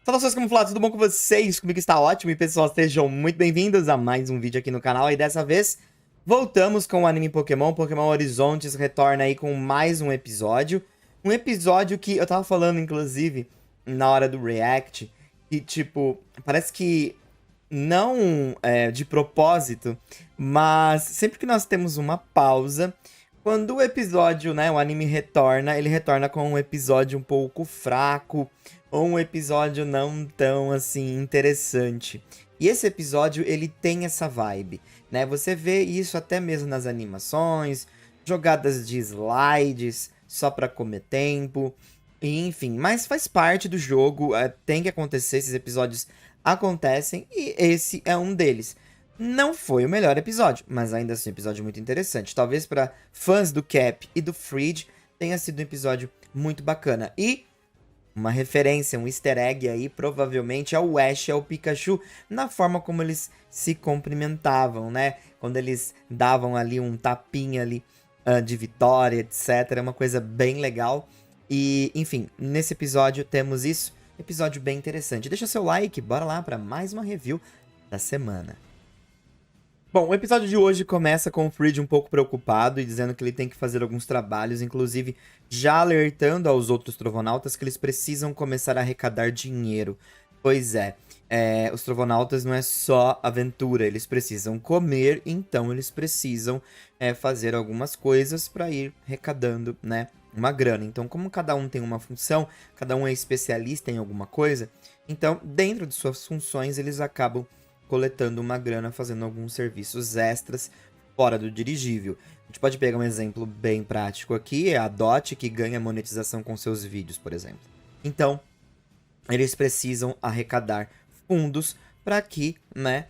Saudações camuflados, tudo bom com vocês? Comigo está ótimo e pessoal, sejam muito bem-vindos a mais um vídeo aqui no canal. E dessa vez, voltamos com o anime Pokémon. Pokémon Horizontes retorna aí com mais um episódio. Um episódio que eu tava falando, inclusive, na hora do react, que tipo, parece que não de propósito, mas sempre que nós temos uma pausa, quando o episódio, né, o anime retorna, ele retorna com um episódio um pouco fraco, ou um episódio não tão, assim, interessante. E esse episódio, ele tem essa vibe, né? Você vê isso até mesmo nas animações, jogadas de slides, só pra comer tempo, e, enfim. Mas faz parte do jogo, tem que acontecer, esses episódios acontecem, e esse é um deles. Não foi o melhor episódio, mas ainda assim um episódio muito interessante. Talvez para fãs do Cap e do Fridge tenha sido um episódio muito bacana. E uma referência, um easter egg aí, provavelmente é o Ash e é o Pikachu, na forma como eles se cumprimentavam, né? Quando eles davam ali um tapinha ali de vitória, etc. É uma coisa bem legal. E, enfim, nesse episódio temos isso. Episódio bem interessante. Deixa seu like, bora lá para mais uma review da semana. Bom, o episódio de hoje começa com o Fridge um pouco preocupado e dizendo que ele tem que fazer alguns trabalhos, inclusive já alertando aos outros Trovonautas que eles precisam começar a arrecadar dinheiro. Pois é, os Trovonautas não é só aventura, eles precisam comer, então eles precisam fazer algumas coisas para ir arrecadando, né, uma grana. Então, como cada um tem uma função, cada um é especialista em alguma coisa, então, dentro de suas funções, eles acabam coletando uma grana, fazendo alguns serviços extras fora do dirigível. A gente pode pegar um exemplo bem prático aqui, é a Dot, que ganha monetização com seus vídeos, por exemplo. Então, eles precisam arrecadar fundos para que, né,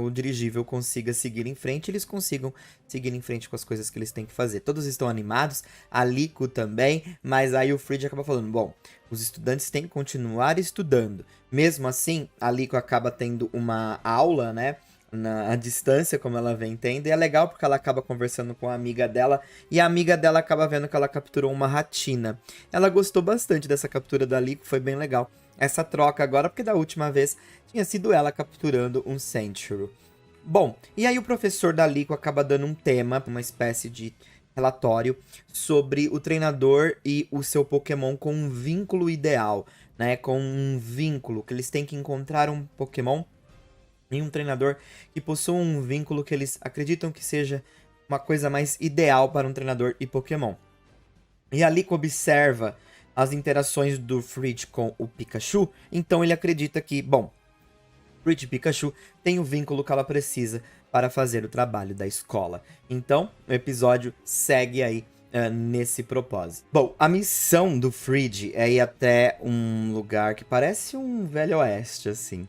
o dirigível consiga seguir em frente, eles consigam seguir em frente com as coisas que eles têm que fazer. Todos estão animados, a Lico também, mas aí o Fridge acaba falando, bom, os estudantes têm que continuar estudando. Mesmo assim, a Lico acaba tendo uma aula, né, à distância, como ela vem tendo, e é legal porque ela acaba conversando com a amiga dela, e a amiga dela acaba vendo que ela capturou uma ratina. Ela gostou bastante dessa captura da Lico, foi bem legal essa troca agora, porque da última vez tinha sido ela capturando um Sandshrew. Bom, e aí o professor da Lico acaba dando um tema, uma espécie de relatório sobre o treinador e o seu Pokémon com um vínculo ideal, né? Com um vínculo, que eles têm que encontrar um Pokémon e um treinador que possua um vínculo que eles acreditam que seja uma coisa mais ideal para um treinador e Pokémon. E a Lico observa as interações do Fridge com o Pikachu, então ele acredita que, bom, Fridge e Pikachu têm o vínculo que ela precisa para fazer o trabalho da escola. Então, o episódio segue aí nesse propósito. Bom, a missão do Fridge é ir até um lugar que parece um velho oeste, assim.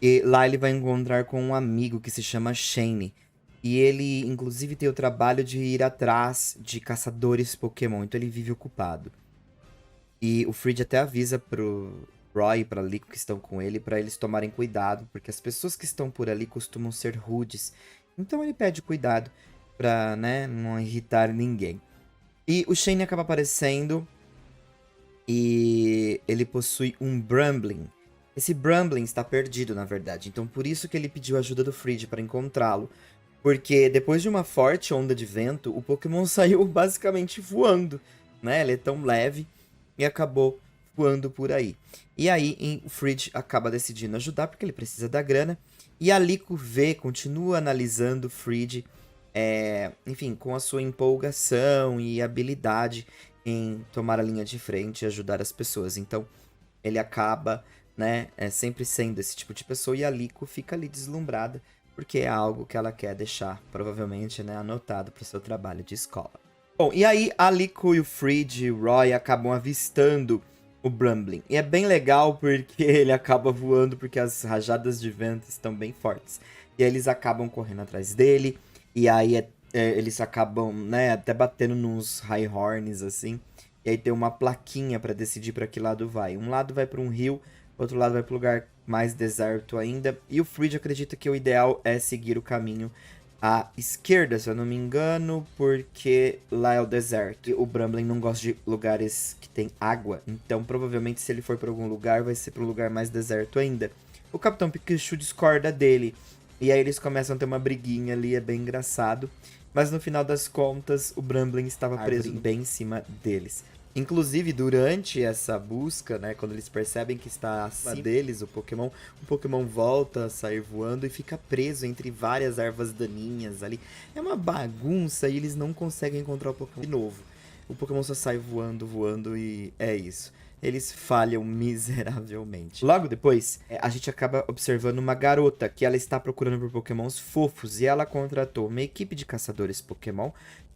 E lá ele vai encontrar com um amigo que se chama Shane. E ele, inclusive, tem o trabalho de ir atrás de caçadores Pokémon, então ele vive ocupado. E o Fridge até avisa pro Roy e pra Lico que estão com ele pra eles tomarem cuidado, porque as pessoas que estão por ali costumam ser rudes. Então ele pede cuidado pra, né, não irritar ninguém. E o Shane acaba aparecendo e ele possui um Brumbling. Esse Brumbling está perdido, na verdade. Então por isso que ele pediu ajuda do Fridge para encontrá-lo. Porque depois de uma forte onda de vento, o Pokémon saiu basicamente voando, né? Ele é tão leve e acabou voando por aí. E aí o Fridge acaba decidindo ajudar porque ele precisa da grana. E a Lico vê, continua analisando o Fridge, enfim, com a sua empolgação e habilidade em tomar a linha de frente e ajudar as pessoas. Então ele acaba, né, sempre sendo esse tipo de pessoa e a Lico fica ali deslumbrada porque é algo que ela quer deixar, provavelmente, né, anotado para o seu trabalho de escola. Bom, e aí a Lico e o Fridge e o Roy acabam avistando o Brumbling. E é bem legal porque ele acaba voando porque as rajadas de vento estão bem fortes. E aí eles acabam correndo atrás dele, e aí eles acabam, né, até batendo nos high horns, assim. E aí tem uma plaquinha para decidir para que lado vai. Um lado vai para um rio, outro lado vai para um lugar mais deserto ainda. E o Fridge acredita que o ideal é seguir o caminho à esquerda, se eu não me engano, porque lá é o deserto. E o Bramblin não gosta de lugares que tem água, então provavelmente se ele for para algum lugar, vai ser para um lugar mais deserto ainda. O Capitão Pikachu discorda dele, e aí eles começam a ter uma briguinha ali, é bem engraçado. Mas no final das contas, o Bramblin estava preso bem em cima deles. Inclusive, durante essa busca, né, quando eles percebem que está acima deles o Pokémon volta a sair voando e fica preso entre várias ervas daninhas ali. É uma bagunça e eles não conseguem encontrar o Pokémon de novo. O Pokémon só sai voando, voando e é isso. Eles falham miseravelmente. Logo depois, a gente acaba observando uma garota que ela está procurando por Pokémons fofos e ela contratou uma equipe de caçadores Pokémon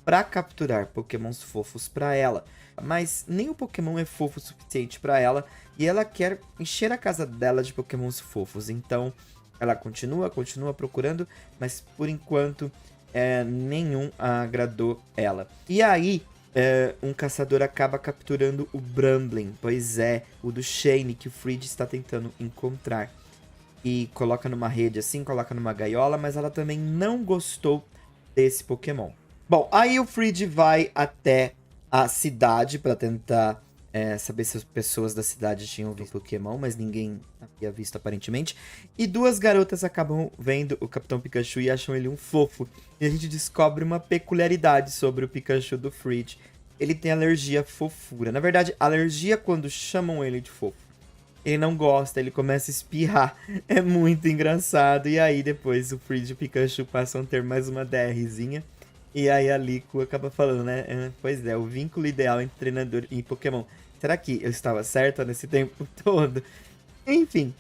para capturar Pokémons fofos para ela. Mas nem o Pokémon é fofo o suficiente para ela e ela quer encher a casa dela de Pokémons fofos. Então ela continua procurando, mas por enquanto nenhum agradou ela. E aí um caçador acaba capturando o Bramblin, pois é, o do Shane que o Fridge está tentando encontrar. E coloca numa rede assim, coloca numa gaiola, mas ela também não gostou desse Pokémon. Bom, aí o Fridge vai até a cidade para tentar saber se as pessoas da cidade tinham visto Pokémon, mas ninguém havia visto aparentemente. E duas garotas acabam vendo o Capitão Pikachu e acham ele um fofo. E a gente descobre uma peculiaridade sobre o Pikachu do Fridge. Ele tem alergia à fofura. Na verdade, alergia quando chamam ele de fofo. Ele não gosta, ele começa a espirrar. É muito engraçado. E aí depois o Fridge e o Pikachu passam a ter mais uma DRzinha. E aí a Lico acaba falando, né? Pois é, o vínculo ideal entre treinador e Pokémon. Será que eu estava certa nesse tempo todo? Enfim.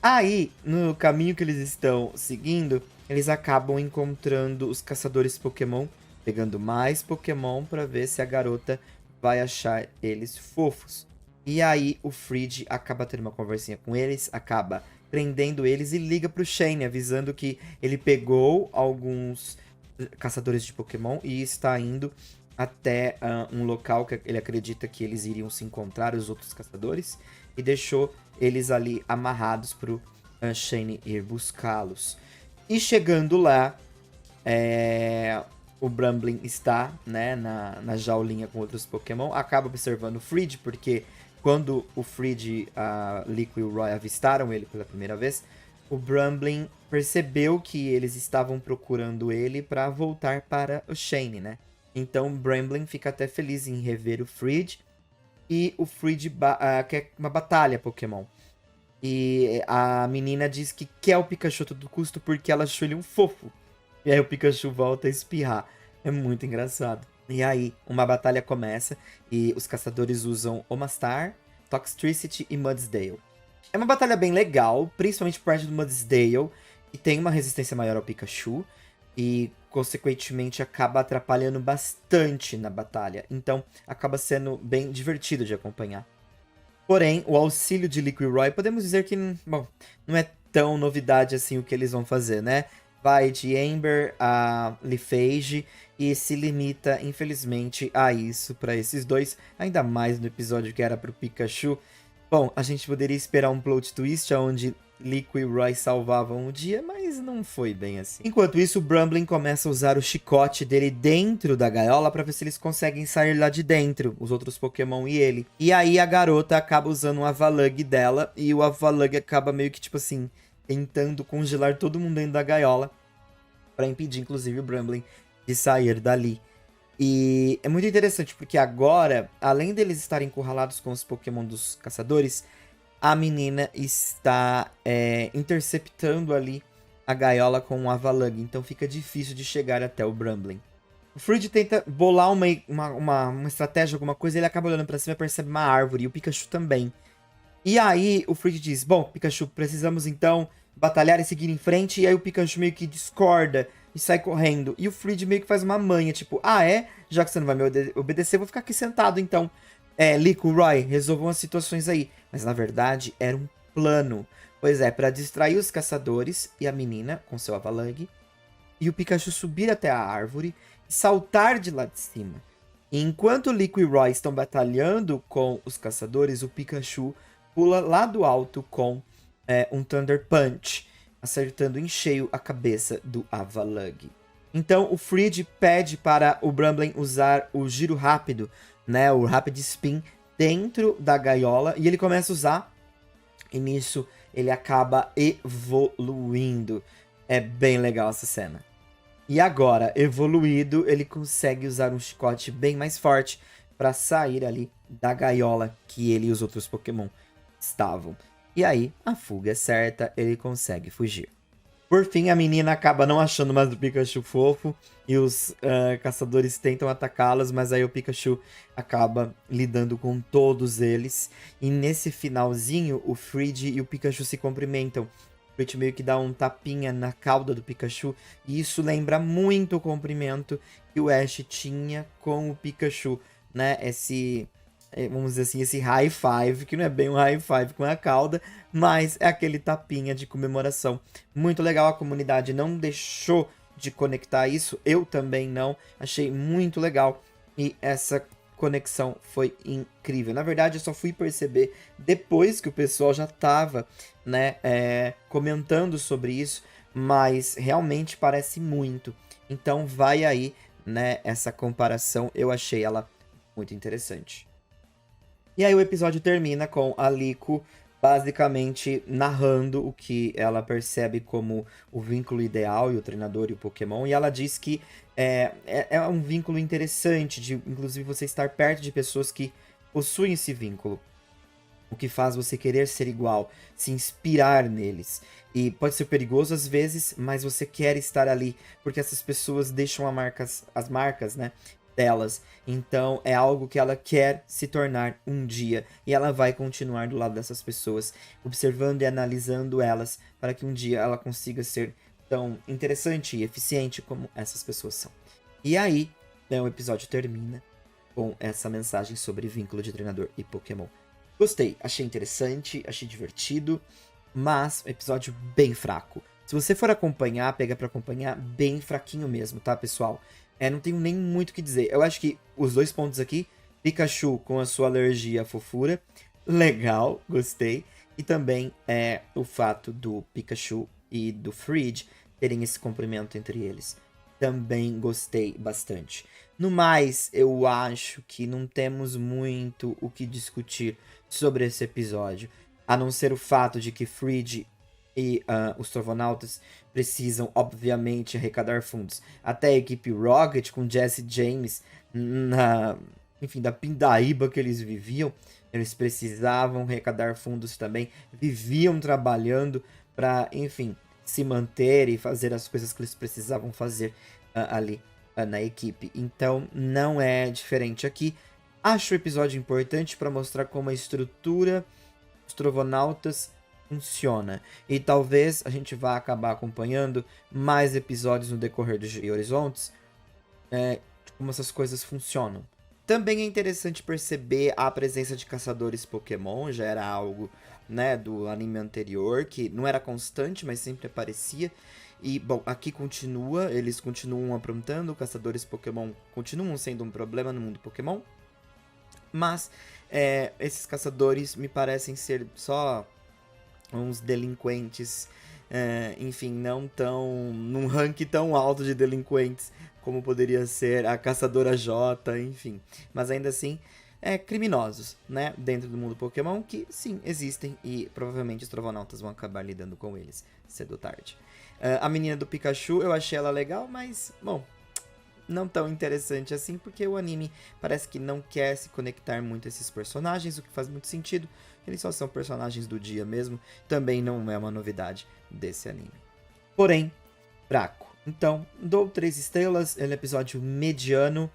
Aí, no caminho que eles estão seguindo, eles acabam encontrando os caçadores Pokémon, pegando mais Pokémon pra ver se a garota vai achar eles fofos. E aí o Fridge acaba tendo uma conversinha com eles, acaba prendendo eles e liga pro Shane, avisando que ele pegou alguns caçadores de Pokémon e está indo até um local que ele acredita que eles iriam se encontrar, os outros caçadores, e deixou eles ali amarrados pro Shane ir buscá-los. E chegando lá, o Bramblin está, né, na jaulinha com outros Pokémon, acaba observando o Fridge, porque quando o Fridge, a Lico e o Roy avistaram ele pela primeira vez, o Bramblin percebeu que eles estavam procurando ele para voltar para o Shane, né? Então o Bramblin fica até feliz em rever o Fridge. E o Fridge quer uma batalha Pokémon. E a menina diz que quer o Pikachu a todo custo porque ela achou ele um fofo. E aí o Pikachu volta a espirrar. É muito engraçado. E aí uma batalha começa e os caçadores usam Omastar, Toxtricity e Mudsdale. É uma batalha bem legal, principalmente por parte do Mudsdale, que tem uma resistência maior ao Pikachu e, consequentemente, acaba atrapalhando bastante na batalha. Então, acaba sendo bem divertido de acompanhar. Porém, o auxílio de Lico e Roy, podemos dizer que, bom, não é tão novidade assim o que eles vão fazer, né? Vai de Ember a Leafage e se limita, infelizmente, a isso para esses dois, ainda mais no episódio que era pro Pikachu. Bom, a gente poderia esperar um plot twist onde Lico e Roy salvavam o dia, mas não foi bem assim. Enquanto isso, o Bramblin começa a usar o chicote dele dentro da gaiola para ver se eles conseguem sair lá de dentro, os outros Pokémon e ele. E aí a garota acaba usando o Avalugg dela e o Avalugg acaba meio que tipo assim, tentando congelar todo mundo dentro da gaiola para impedir inclusive o Bramblin de sair dali. E é muito interessante, porque agora, além deles estarem encurralados com os Pokémon dos caçadores, a menina está interceptando ali a gaiola com um Avalugg, então fica difícil de chegar até o Bramblin. O Fridge tenta bolar uma estratégia, alguma coisa, e ele acaba olhando pra cima e percebe uma árvore, e o Pikachu também. E aí o Fridge diz, bom, Pikachu, precisamos então batalhar e seguir em frente, e aí o Pikachu meio que discorda e sai correndo. E o Fridge meio que faz uma manha, tipo, ah, é? Já que você não vai me obedecer, eu vou ficar aqui sentado, então. Lico, Roy, resolvam as situações aí. Mas na verdade era um plano. Pois é, para distrair os caçadores e a menina com seu Avalugg. E o Pikachu subir até a árvore e saltar de lá de cima. E enquanto Lico e Roy estão batalhando com os caçadores, o Pikachu pula lá do alto com um Thunder Punch, acertando em cheio a cabeça do Avalugg. Então o Fridge pede para o Bramblin usar o giro rápido, né, o Rapid Spin, dentro da gaiola, e ele começa a usar, e nisso ele acaba evoluindo. É bem legal essa cena. E agora, evoluído, ele consegue usar um chicote bem mais forte para sair ali da gaiola que ele e os outros Pokémon estavam. E aí, a fuga é certa, ele consegue fugir. Por fim, a menina acaba não achando mais o Pikachu fofo e os caçadores tentam atacá-las, mas aí o Pikachu acaba lidando com todos eles. E nesse finalzinho, o Fridge e o Pikachu se cumprimentam. O Fridge meio que dá um tapinha na cauda do Pikachu e isso lembra muito o cumprimento que o Ash tinha com o Pikachu, né? Vamos dizer assim, esse high five, que não é bem um high five com a cauda, mas é aquele tapinha de comemoração. Muito legal, a comunidade não deixou de conectar isso, eu também não, achei muito legal e essa conexão foi incrível. Na verdade, eu só fui perceber depois que o pessoal já tava, né, comentando sobre isso, mas realmente parece muito. Então vai aí, né, essa comparação, eu achei ela muito interessante. E aí o episódio termina com a Liko basicamente narrando o que ela percebe como o vínculo ideal e o treinador e o Pokémon. E ela diz que é um vínculo interessante, de inclusive você estar perto de pessoas que possuem esse vínculo. O que faz você querer ser igual, se inspirar neles. E pode ser perigoso às vezes, mas você quer estar ali, porque essas pessoas deixam as marcas, né, delas. Então é algo que ela quer se tornar um dia. E ela vai continuar do lado dessas pessoas, observando e analisando elas, para que um dia ela consiga ser tão interessante e eficiente como essas pessoas são. E aí, né, o episódio termina com essa mensagem sobre vínculo de treinador e Pokémon. Gostei, achei interessante, achei divertido, mas episódio bem fraco. Se você for acompanhar, pega pra acompanhar bem fraquinho mesmo, tá, pessoal? Não tenho nem muito o que dizer. Eu acho que os dois pontos aqui, Pikachu com a sua alergia à fofura, legal, gostei. E também o fato do Pikachu e do Fridge terem esse comprimento entre eles. Também gostei bastante. No mais, eu acho que não temos muito o que discutir sobre esse episódio, a não ser o fato de que Fridge e os Trovonautas precisam, obviamente, arrecadar fundos. Até a equipe Rocket, com Jesse James, enfim, da pindaíba que eles viviam, eles precisavam arrecadar fundos também, viviam trabalhando para, enfim, se manter e fazer as coisas que eles precisavam fazer ali na equipe. Então, não é diferente aqui. Acho o episódio importante para mostrar como a estrutura dos Trovonautas funciona. E talvez a gente vá acabar acompanhando mais episódios no decorrer do Horizontes, de como essas coisas funcionam. Também é interessante perceber a presença de caçadores Pokémon, já era algo, né, do anime anterior, que não era constante, mas sempre aparecia. E, bom, aqui continua, eles continuam aprontando, caçadores Pokémon continuam sendo um problema no mundo Pokémon. Mas esses caçadores me parecem ser só uns delinquentes, enfim, não tão num ranking tão alto de delinquentes como poderia ser a Caçadora J, enfim. Mas ainda assim, criminosos, né, dentro do mundo Pokémon, que sim, existem e provavelmente os Trovonautas vão acabar lidando com eles cedo ou tarde. A menina do Pikachu, eu achei ela legal, mas, bom, não tão interessante assim, porque o anime parece que não quer se conectar muito a esses personagens, o que faz muito sentido. Eles só são personagens do dia mesmo, também não é uma novidade desse anime. Porém, fraco. Então, dou 3 estrelas, ele é episódio mediano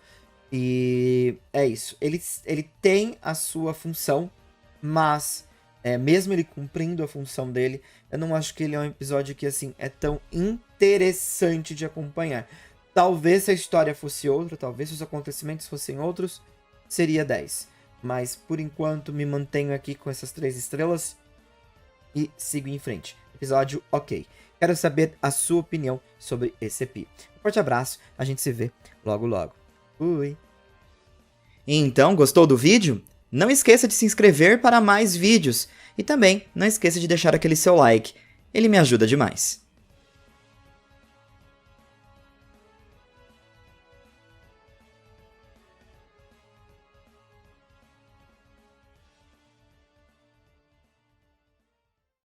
e é isso. Ele tem a sua função, mas mesmo ele cumprindo a função dele, eu não acho que ele é um episódio que assim é tão interessante de acompanhar. Talvez se a história fosse outra, talvez se os acontecimentos fossem outros, seria 10. Mas, por enquanto, me mantenho aqui com essas 3 estrelas e sigo em frente. Episódio ok. Quero saber a sua opinião sobre esse EP. Um forte abraço, a gente se vê logo logo. Fui! Então, gostou do vídeo? Não esqueça de se inscrever para mais vídeos. E também, não esqueça de deixar aquele seu like. Ele me ajuda demais.